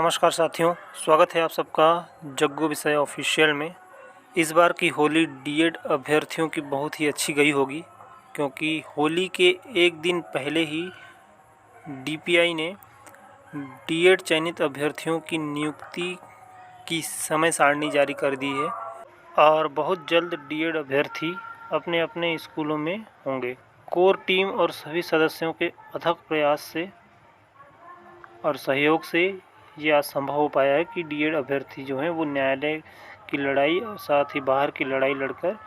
नमस्कार साथियों, स्वागत है आप सबका जग्गू विषय ऑफिशियल में। इस बार की होली डीएड अभ्यर्थियों की बहुत ही अच्छी गई होगी, क्योंकि होली के एक दिन पहले ही डीपीआई ने डीएड चयनित अभ्यर्थियों की नियुक्ति की समय सारणी जारी कर दी है और बहुत जल्द डीएड अभ्यर्थी अपने अपने स्कूलों में होंगे। कोर टीम और सभी सदस्यों के अथक प्रयास से और सहयोग से ये आज संभव हो पाया है कि डीएड अभ्यर्थी जो हैं वो न्यायालय की लड़ाई और साथ ही बाहर की लड़ाई लड़कर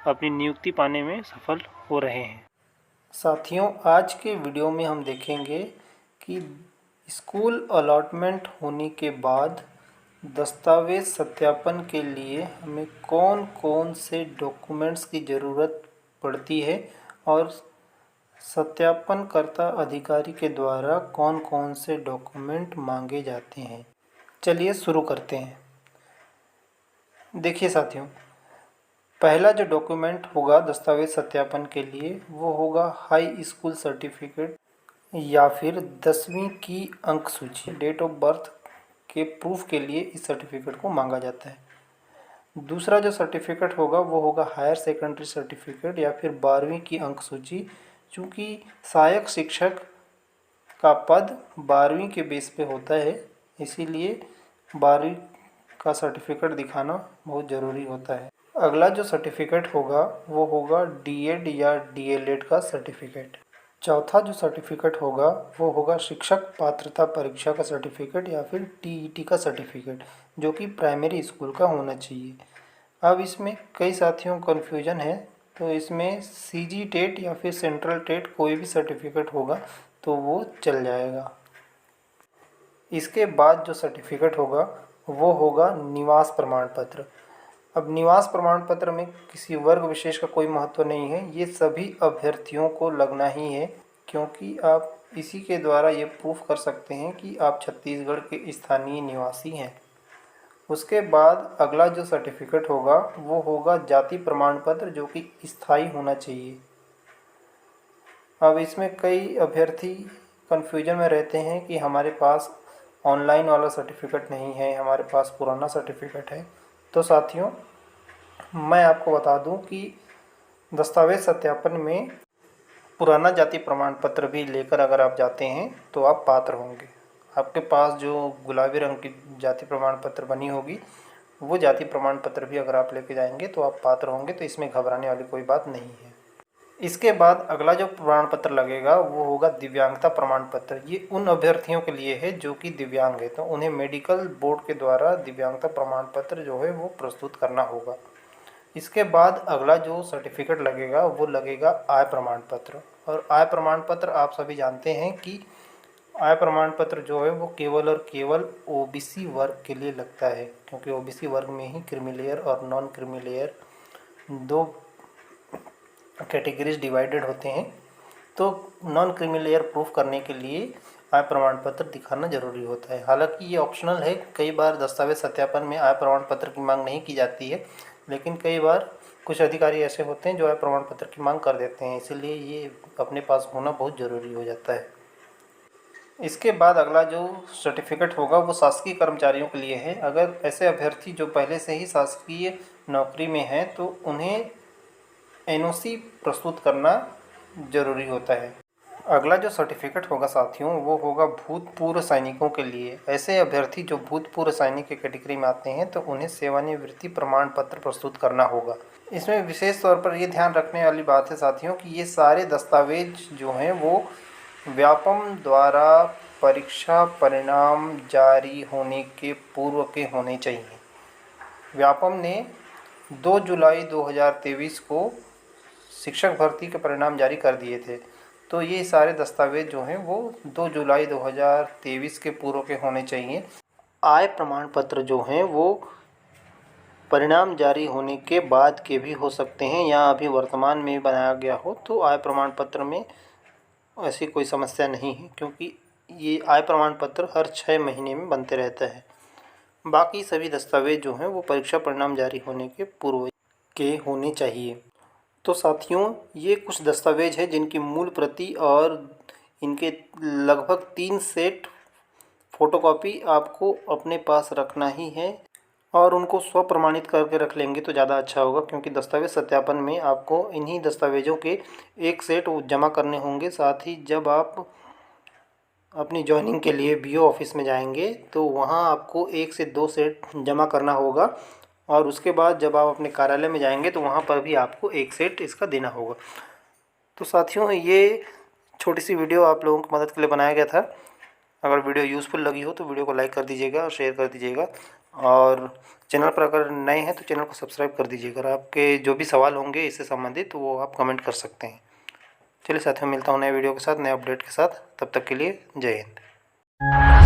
अपनी नियुक्ति पाने में सफल हो रहे हैं। साथियों, आज के वीडियो में हम देखेंगे कि स्कूल अलॉटमेंट होने के बाद दस्तावेज़ सत्यापन के लिए हमें कौन कौन से डॉक्यूमेंट्स की ज़रूरत पड़ती है और सत्यापनकर्ता अधिकारी के द्वारा कौन कौन से डॉक्यूमेंट मांगे जाते हैं। चलिए शुरू करते हैं। देखिए साथियों, पहला जो डॉक्यूमेंट होगा दस्तावेज सत्यापन के लिए वो होगा हाई स्कूल सर्टिफिकेट या फिर 10वीं की अंक सूची। डेट ऑफ बर्थ के प्रूफ के लिए इस सर्टिफिकेट को मांगा जाता है। दूसरा जो सर्टिफिकेट होगा वो होगा हायर सेकेंडरी सर्टिफिकेट या फिर 12वीं की अंक सूची। चूँकि सहायक शिक्षक का पद 12वीं के बेस पे होता है, इसीलिए 12वीं का सर्टिफिकेट दिखाना बहुत ज़रूरी होता है। अगला जो सर्टिफिकेट होगा वो होगा डीएड या डीएलएड का सर्टिफिकेट। चौथा जो सर्टिफिकेट होगा वो होगा शिक्षक पात्रता परीक्षा का सर्टिफिकेट या फिर टीईटी का सर्टिफिकेट, जो कि प्राइमरी स्कूल का होना चाहिए। अब इसमें कई साथियों को कन्फ्यूजन है, तो इसमें सीजी टेट या फिर सेंट्रल टेट कोई भी सर्टिफिकेट होगा तो वो चल जाएगा। इसके बाद जो सर्टिफिकेट होगा वो होगा निवास प्रमाण पत्र। अब निवास प्रमाण पत्र में किसी वर्ग विशेष का कोई महत्व नहीं है, ये सभी अभ्यर्थियों को लगना ही है, क्योंकि आप इसी के द्वारा ये प्रूफ कर सकते हैं कि आप छत्तीसगढ़ के स्थानीय निवासी हैं। उसके बाद अगला जो सर्टिफिकेट होगा वो होगा जाति प्रमाण पत्र, जो कि स्थायी होना चाहिए। अब इसमें कई अभ्यर्थी कन्फ्यूजन में रहते हैं कि हमारे पास ऑनलाइन वाला सर्टिफिकेट नहीं है, हमारे पास पुराना सर्टिफिकेट है। तो साथियों, मैं आपको बता दूं कि दस्तावेज सत्यापन में पुराना जाति प्रमाण पत्र भी लेकर अगर आप जाते हैं तो आप पात्र होंगे। आपके पास जो गुलाबी रंग की जाति प्रमाण पत्र बनी होगी वो जाति प्रमाण पत्र भी अगर आप लेके जाएंगे तो आप पात्र होंगे, तो इसमें घबराने वाली कोई बात नहीं है। इसके बाद अगला जो प्रमाण पत्र लगेगा वो होगा दिव्यांगता प्रमाण पत्र। ये उन अभ्यर्थियों के लिए है जो कि दिव्यांग है, तो उन्हें मेडिकल बोर्ड के द्वारा दिव्यांगता प्रमाण पत्र जो है वो प्रस्तुत करना होगा। इसके बाद अगला जो सर्टिफिकेट लगेगा वो लगेगा आय प्रमाण पत्र। और आय प्रमाण पत्र आप सभी जानते हैं कि आय प्रमाण पत्र जो है वो केवल और केवल ओबीसी वर्ग के लिए लगता है, क्योंकि ओबीसी वर्ग में ही क्रीमी लेयर और नॉन क्रीमी लेयर दो कैटेगरीज डिवाइडेड होते हैं। तो नॉन क्रीमी लेयर प्रूफ करने के लिए आय प्रमाण पत्र दिखाना जरूरी होता है। हालांकि ये ऑप्शनल है, कई बार दस्तावेज सत्यापन में आय प्रमाण पत्र की मांग नहीं की जाती है, लेकिन कई बार कुछ अधिकारी ऐसे होते हैं जो आय प्रमाण पत्र की मांग कर देते हैं, इसीलिए ये अपने पास होना बहुत ज़रूरी हो जाता है। इसके बाद अगला जो सर्टिफिकेट होगा वो शासकीय कर्मचारियों के लिए है। अगर ऐसे अभ्यर्थी जो पहले से ही शासकीय नौकरी में हैं तो उन्हें एनओसी प्रस्तुत करना जरूरी होता है। अगला जो सर्टिफिकेट होगा साथियों वो होगा भूतपूर्व सैनिकों के लिए। ऐसे अभ्यर्थी जो भूतपूर्व सैनिक की कैटेगरी में आते हैं तो उन्हें सेवानिवृत्ति प्रमाण पत्र प्रस्तुत करना होगा। इसमें विशेष तौर पर ये ध्यान रखने वाली बात है साथियों कि ये सारे दस्तावेज जो हैं वो व्यापम द्वारा परीक्षा परिणाम जारी होने के पूर्व के होने चाहिए। व्यापम ने 2 जुलाई 2023 को शिक्षक भर्ती के परिणाम जारी कर दिए थे, तो ये सारे दस्तावेज जो हैं वो 2 जुलाई 2023 के पूर्व के होने चाहिए। आय प्रमाण पत्र जो हैं वो परिणाम जारी होने के बाद के भी हो सकते हैं, या अभी वर्तमान में बनाया गया हो तो आय प्रमाण पत्र में ऐसी कोई समस्या नहीं है, क्योंकि ये आय प्रमाण पत्र हर 6 महीने में बनते रहता है। बाकी सभी दस्तावेज जो हैं वो परीक्षा परिणाम जारी होने के पूर्व के होने चाहिए। तो साथियों, ये कुछ दस्तावेज हैं जिनकी मूल प्रति और इनके लगभग 3 सेट फ़ोटोकॉपी आपको अपने पास रखना ही है और उनको स्व प्रमाणित करके रख लेंगे तो ज़्यादा अच्छा होगा, क्योंकि दस्तावेज़ सत्यापन में आपको इन्हीं दस्तावेज़ों के एक सेट जमा करने होंगे। साथ ही जब आप अपनी जॉइनिंग के लिए बीओ ऑफिस में जाएंगे तो वहाँ आपको 1 से 2 सेट जमा करना होगा और उसके बाद जब आप अपने कार्यालय में जाएंगे तो वहाँ पर भी आपको 1 सेट इसका देना होगा। तो साथियों, ये छोटी सी वीडियो आप लोगों की मदद के लिए बनाया गया था। अगर वीडियो यूज़फुल लगी हो तो वीडियो को लाइक कर दीजिएगा और शेयर कर दीजिएगा, और चैनल पर अगर नए हैं तो चैनल को सब्सक्राइब कर दीजिएगा। अगर आपके जो भी सवाल होंगे इससे संबंधित तो वो आप कमेंट कर सकते हैं। चलिए साथियों, मिलता हूँ नए वीडियो के साथ, नए अपडेट के साथ। तब तक के लिए जय हिंद।